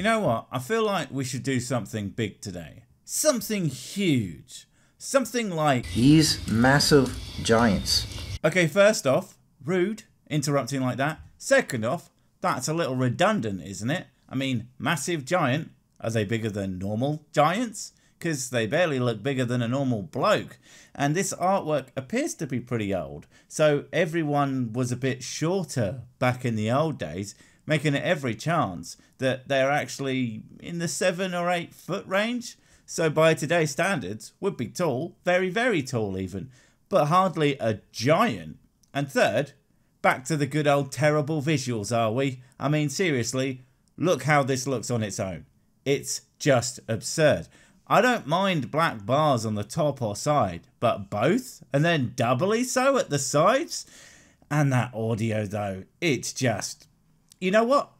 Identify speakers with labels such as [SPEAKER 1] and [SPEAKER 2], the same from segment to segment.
[SPEAKER 1] know what? I feel like we should do something big today. Something huge. Something like
[SPEAKER 2] these massive giants.
[SPEAKER 1] Okay, first off, rude, interrupting like that. Second off, that's a little redundant, isn't it? I mean, massive giant. Are they bigger than normal giants? Because they barely look bigger than a normal bloke. And this artwork appears to be pretty old. So everyone was a bit shorter back in the old days, making it every chance that they're actually in the 7 or 8 foot range. So by today's standards, would be tall, very, very tall even, but hardly a giant. And third, back to the good old terrible visuals, are we? I mean, seriously, look how this looks on its own. It's just absurd. I don't mind black bars on the top or side, but both? And then doubly so at the sides? And that audio though, it's just... You know what?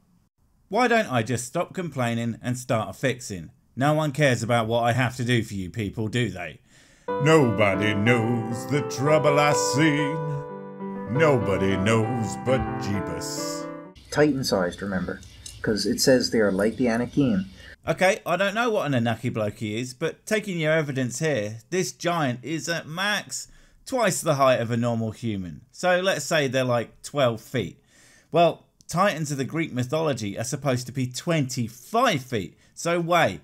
[SPEAKER 1] Why don't I just stop complaining and start fixing? No one cares about what I have to do for you people, do they?
[SPEAKER 3] Nobody knows the trouble I seen. Nobody knows but Jeebus.
[SPEAKER 2] Titan-sized, remember, because it says they are like the Anakim.
[SPEAKER 1] Okay, I don't know what an Anaki blokey is, but taking your evidence here, this giant is at max twice the height of a normal human. So let's say they're like 12 feet. Well, Titans of the Greek mythology are supposed to be 25 feet, so way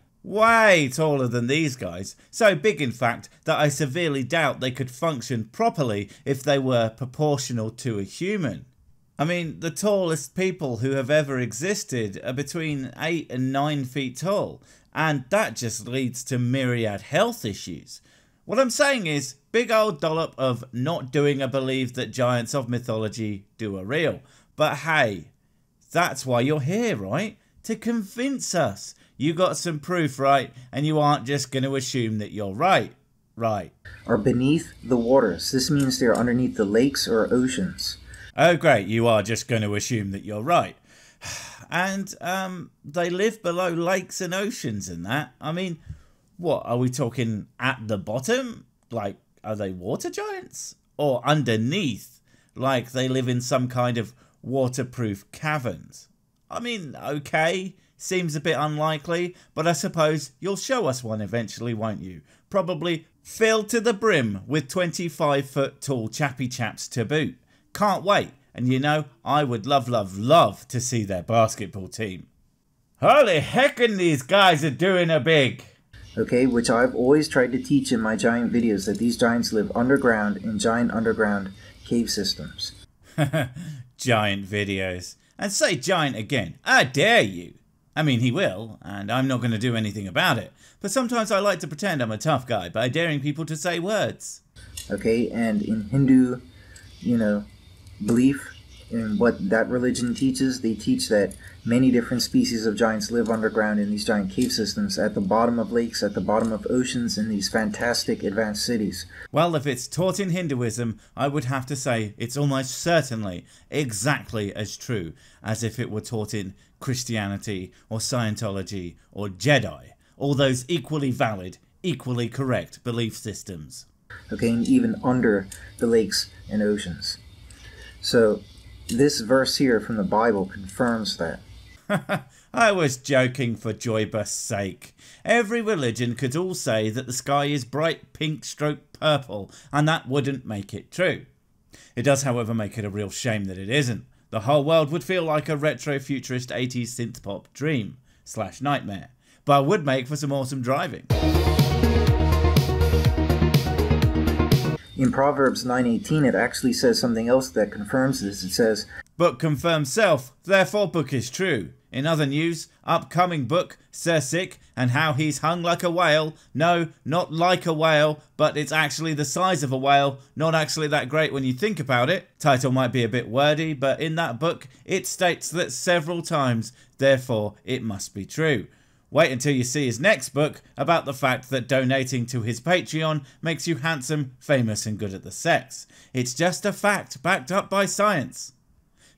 [SPEAKER 1] taller than these guys. So big in fact that I severely doubt they could function properly if they were proportional to a human. I mean, the tallest people who have ever existed are between 8 and 9 feet tall, and that just leads to myriad health issues. What I'm saying is, big old dollop of not doing a believe that giants of mythology do are real. But hey, that's why you're here, right? To convince us. You got some proof, right? And you aren't just going to assume that you're right. Right.
[SPEAKER 2] Are beneath the waters. This means they're underneath the lakes or oceans.
[SPEAKER 1] Oh great, you are just going to assume that you're right. And they live below lakes and oceans and that. I mean, what, are we talking at the bottom? Like, are they water giants? Or underneath, like they live in some kind of waterproof caverns? I mean, okay, seems a bit unlikely, but I suppose you'll show us one eventually, won't you? Probably filled to the brim with 25 foot tall chappy chaps to boot. Can't wait, and you know, I would love to see their basketball team. Holy heckin' these guys are doing a big.
[SPEAKER 2] Okay, which I've always tried to teach in my giant videos, that these giants live underground in giant underground cave systems.
[SPEAKER 1] Giant videos. And say giant again. I dare you. I mean, he will, and I'm not going to do anything about it. But sometimes I like to pretend I'm a tough guy by daring people to say words.
[SPEAKER 2] Okay, and in Hindu, belief in what that religion teaches, they teach that many different species of giants live underground in these giant cave systems, at the bottom of lakes, at the bottom of oceans, in these fantastic advanced cities.
[SPEAKER 1] Well, if it's taught in Hinduism, I would have to say it's almost certainly exactly as true as if it were taught in Christianity or Scientology or Jedi, all those equally valid, equally correct belief systems.
[SPEAKER 2] Okay, and even under the lakes and oceans. So, this verse here from the Bible confirms that.
[SPEAKER 1] I was joking for Joybust's sake. Every religion could all say that the sky is bright pink stroke purple, and that wouldn't make it true. It does, however, make it a real shame that it isn't. The whole world would feel like a retro-futurist 80s synth-pop dream / nightmare, but would make for some awesome driving.
[SPEAKER 2] In Proverbs 9:18, it actually says something else that confirms this. It says,
[SPEAKER 1] "Book confirms self, therefore book is true." In other news, upcoming book, Sir Sick, and how he's hung like a whale. No, not like a whale, but it's actually the size of a whale. Not actually that great when you think about it. Title might be a bit wordy, but in that book, it states that several times, therefore it must be true. Wait until you see his next book about the fact that donating to his Patreon makes you handsome, famous and good at the sex. It's just a fact backed up by science.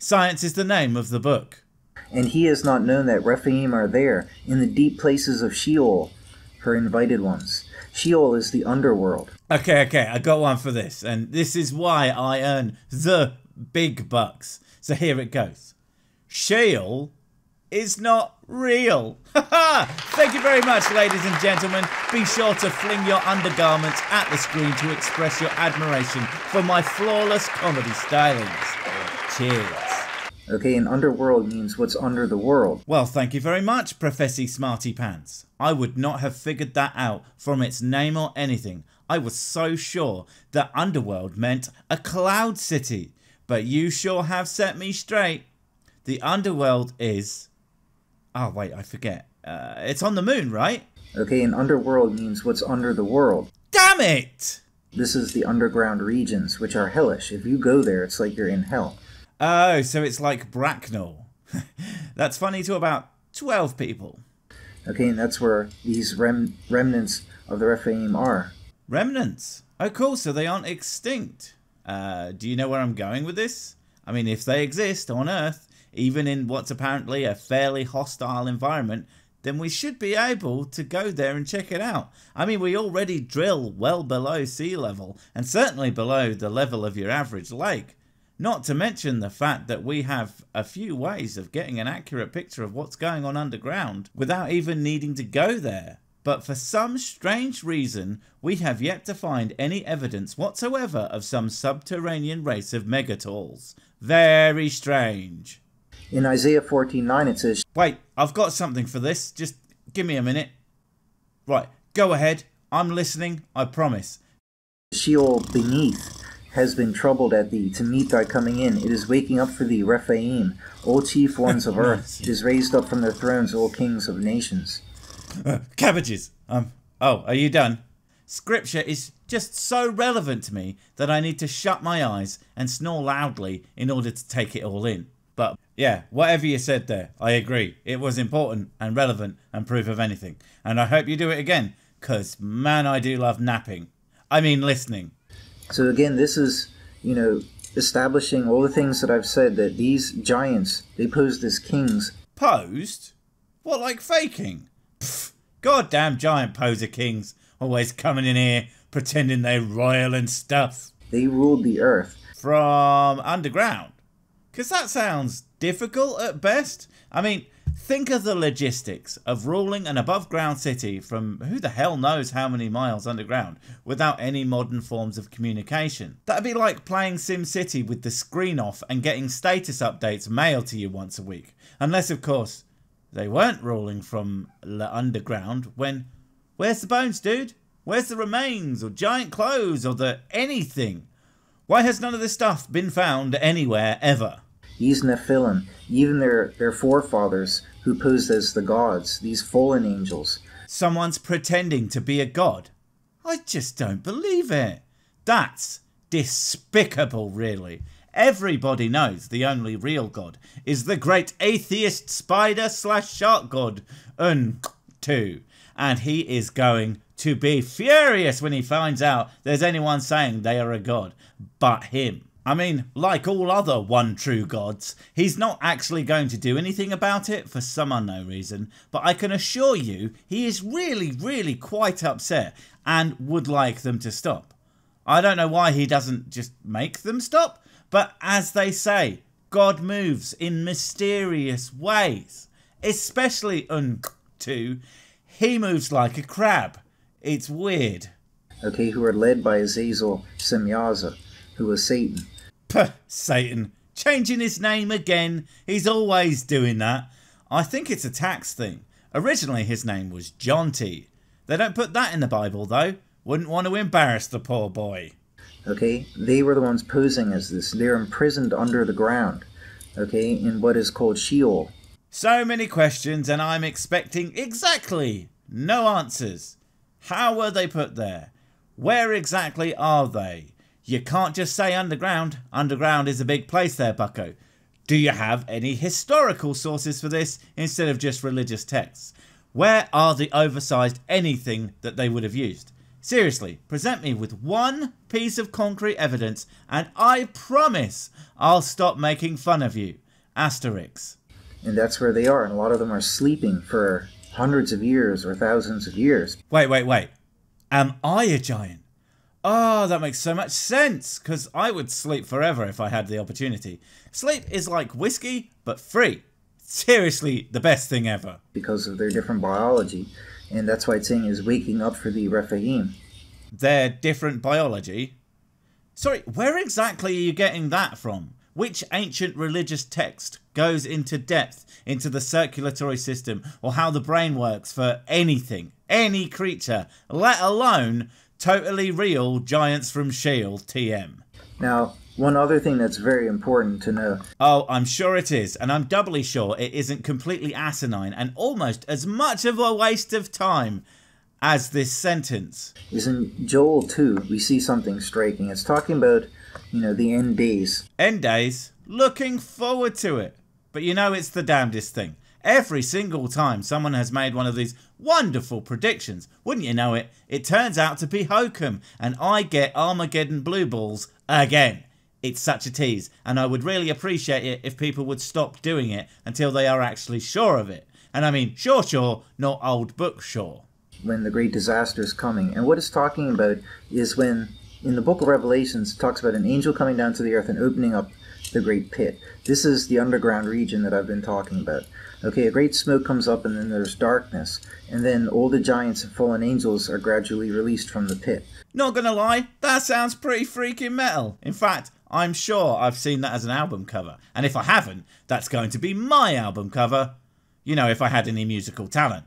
[SPEAKER 1] Science is the name of the book.
[SPEAKER 2] And he has not known that Rephaim are there, in the deep places of Sheol, her invited ones. Sheol is the underworld.
[SPEAKER 1] Okay, I got one for this, and this is why I earn the big bucks. So here it goes. Sheol is not real. Thank you very much, ladies and gentlemen. Be sure to fling your undergarments at the screen to express your admiration for my flawless comedy stylings. Cheers.
[SPEAKER 2] Okay, and underworld means what's under the world.
[SPEAKER 1] Well, thank you very much, Professor Smarty Pants. I would not have figured that out from its name or anything. I was so sure that underworld meant a cloud city. But you sure have set me straight. The underworld is... Oh, wait, I forget. It's on the moon, right?
[SPEAKER 2] Okay, and underworld means what's under the world.
[SPEAKER 1] Damn it!
[SPEAKER 2] This is the underground regions, which are hellish. If you go there, it's like you're in hell.
[SPEAKER 1] Oh, so it's like Bracknell. That's funny to about 12 people.
[SPEAKER 2] Okay, and that's where these remnants of the Rephaim are.
[SPEAKER 1] Remnants? Oh, cool, so they aren't extinct. Do you know where I'm going with this? I mean, if they exist on Earth, even in what's apparently a fairly hostile environment, then we should be able to go there and check it out. I mean, we already drill well below sea level, and certainly below the level of your average lake. Not to mention the fact that we have a few ways of getting an accurate picture of what's going on underground without even needing to go there. But for some strange reason, we have yet to find any evidence whatsoever of some subterranean race of megatals. Very strange.
[SPEAKER 2] In Isaiah 14:9 it says...
[SPEAKER 1] Wait, I've got something for this. Just give me a minute. Right, go ahead. I'm listening, I promise.
[SPEAKER 2] Sheol beneath has been troubled at thee to meet thy coming in. It is waking up for thee, Rephaim, all chief ones of earth. It is raised up from their thrones, all kings of nations.
[SPEAKER 1] Cabbages. Oh, are you done? Scripture is just so relevant to me that I need to shut my eyes and snore loudly in order to take it all in. But yeah, whatever you said there, I agree. It was important and relevant and proof of anything. And I hope you do it again, because man, I do love napping. I mean listening.
[SPEAKER 2] So again, this is, establishing all the things that I've said, that these giants, they posed as kings.
[SPEAKER 1] Posed? What, like faking? Pfft, goddamn giant poser kings, always coming in here pretending they're royal and stuff.
[SPEAKER 2] They ruled the earth.
[SPEAKER 1] From underground? Because that sounds difficult at best. I mean, think of the logistics of ruling an above ground city from who the hell knows how many miles underground without any modern forms of communication. That'd be like playing SimCity with the screen off and getting status updates mailed to you once a week. Unless, of course, they weren't ruling from the underground when... Where's the bones, dude? Where's the remains or giant clothes or the anything? Why has none of this stuff been found anywhere ever?
[SPEAKER 2] These Nephilim, even their forefathers who posed as the gods, these fallen angels.
[SPEAKER 1] Someone's pretending to be a god? I just don't believe it. That's despicable, really. Everybody knows the only real god is the great atheist spider/shark god, Untu. And he is going to be furious when he finds out there's anyone saying they are a god but him. I mean, like all other one true gods, he's not actually going to do anything about it for some unknown reason, but I can assure you he is really quite upset and would like them to stop. I don't know why he doesn't just make them stop, but as they say, God moves in mysterious ways, especially Untu. He moves like a crab. It's weird.
[SPEAKER 2] Okay, who are led by Azazel Semyaza, who was Satan.
[SPEAKER 1] Puh, Satan. Changing his name again. He's always doing that. I think it's a tax thing. Originally his name was Jonty. They don't put that in the Bible though. Wouldn't want to embarrass the poor boy.
[SPEAKER 2] Okay, they were the ones posing as this. They're imprisoned under the ground. Okay, in what is called Sheol.
[SPEAKER 1] So many questions and I'm expecting exactly no answers. How were they put there? Where exactly are they? You can't just say underground. Underground is a big place there, bucko. Do you have any historical sources for this instead of just religious texts? Where are the oversized anything that they would have used? Seriously, present me with one piece of concrete evidence and I promise I'll stop making fun of you. Asterix.
[SPEAKER 2] And that's where they are, and a lot of them are sleeping for hundreds of years or thousands of years.
[SPEAKER 1] Wait. Am I a giant? Oh, that makes so much sense, because I would sleep forever if I had the opportunity. Sleep is like whiskey, but free. seriously the best thing ever.
[SPEAKER 2] Because of their different biology. And that's why it's saying is waking up for the Rephaim.
[SPEAKER 1] Their different biology? Sorry, where exactly are you getting that from? Which ancient religious text goes into depth into the circulatory system or how the brain works for anything, any creature, let alone totally real giants from Shield TM?
[SPEAKER 2] Now, one other thing that's very important to know.
[SPEAKER 1] Oh, I'm sure it is, and I'm doubly sure it isn't completely asinine and almost as much of a waste of time as this sentence.
[SPEAKER 2] Is in Joel 2, we see something striking. It's talking about, the end days.
[SPEAKER 1] End days? Looking forward to it. But it's the damnedest thing. Every single time someone has made one of these wonderful predictions, wouldn't you know it, it turns out to be hokum, and I get Armageddon blue balls again. It's such a tease, and I would really appreciate it if people would stop doing it until they are actually sure of it. And I mean sure, not old book sure.
[SPEAKER 2] When the great disaster is coming. And what it's talking about is when, in the book of Revelations, it talks about an angel coming down to the earth and opening up the great pit. This is the underground region that I've been talking about. Okay, a great smoke comes up and then there's darkness. And then all the giants and fallen angels are gradually released from the pit.
[SPEAKER 1] Not gonna lie, that sounds pretty freaking metal. In fact, I'm sure I've seen that as an album cover. And if I haven't, that's going to be my album cover. If I had any musical talent.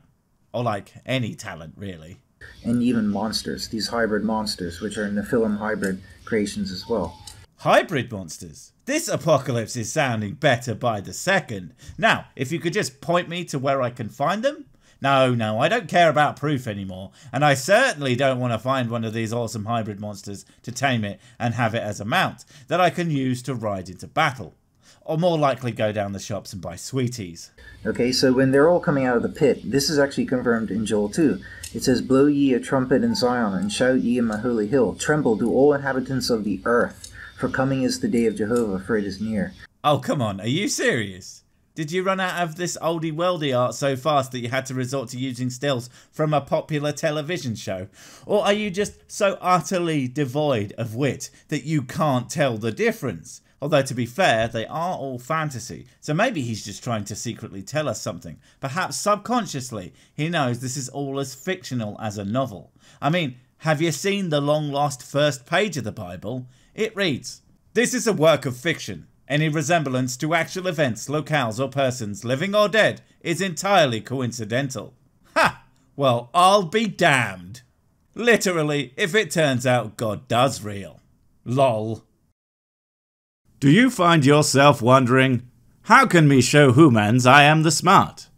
[SPEAKER 1] Or like any talent, really.
[SPEAKER 2] And even monsters, these hybrid monsters, which are Nephilim hybrid creations as well.
[SPEAKER 1] Hybrid monsters? This apocalypse is sounding better by the second. Now, if you could just point me to where I can find them? No, I don't care about proof anymore. And I certainly don't want to find one of these awesome hybrid monsters to tame it and have it as a mount that I can use to ride into battle. Or more likely go down the shops and buy sweeties.
[SPEAKER 2] Okay, so when they're all coming out of the pit, this is actually confirmed in Joel 2. It says, "Blow ye a trumpet in Zion, and shout ye in my holy hill. Tremble, do all inhabitants of the earth, for coming is the day of Jehovah, for it is near."
[SPEAKER 1] Oh, come on, are you serious? Did you run out of this oldie-worldy art so fast that you had to resort to using stills from a popular television show? Or are you just so utterly devoid of wit that you can't tell the difference? Although, to be fair, they are all fantasy, so maybe he's just trying to secretly tell us something. Perhaps subconsciously, he knows this is all as fictional as a novel. I mean, have you seen the long-lost first page of the Bible? It reads, "This is a work of fiction. Any resemblance to actual events, locales, or persons, living or dead, is entirely coincidental." Ha! Well, I'll be damned. Literally, if it turns out God does real. Lol. Do you find yourself wondering, how can me show humans I am the smart?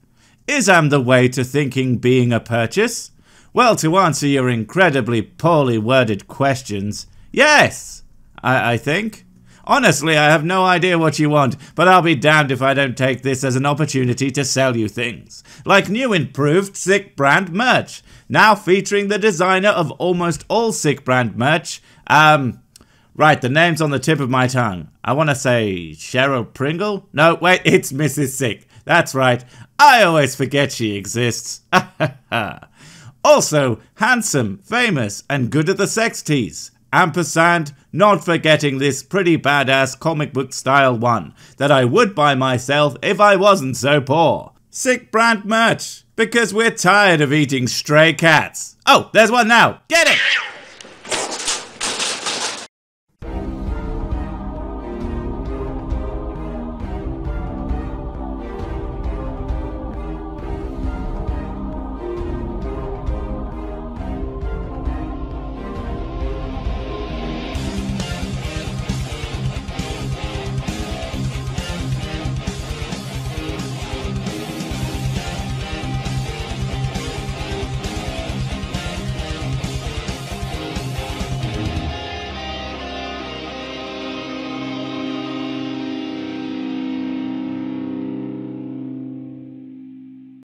[SPEAKER 1] Is am the way to thinking being a purchase? Well, to answer your incredibly poorly worded questions, yes, I think. Honestly, I have no idea what you want, but I'll be damned if I don't take this as an opportunity to sell you things. Like new improved Sick brand merch, now featuring the designer of almost all Sick brand merch, right, the name's on the tip of my tongue. I want to say Cheryl Pringle? No, wait, it's Mrs. Sick. That's right. I always forget she exists. Also, handsome, famous, and good at the sex tease. Ampersand, not forgetting this pretty badass comic book style one that I would buy myself if I wasn't so poor. Sick brand merch, because we're tired of eating stray cats. Oh, there's one now. Get it!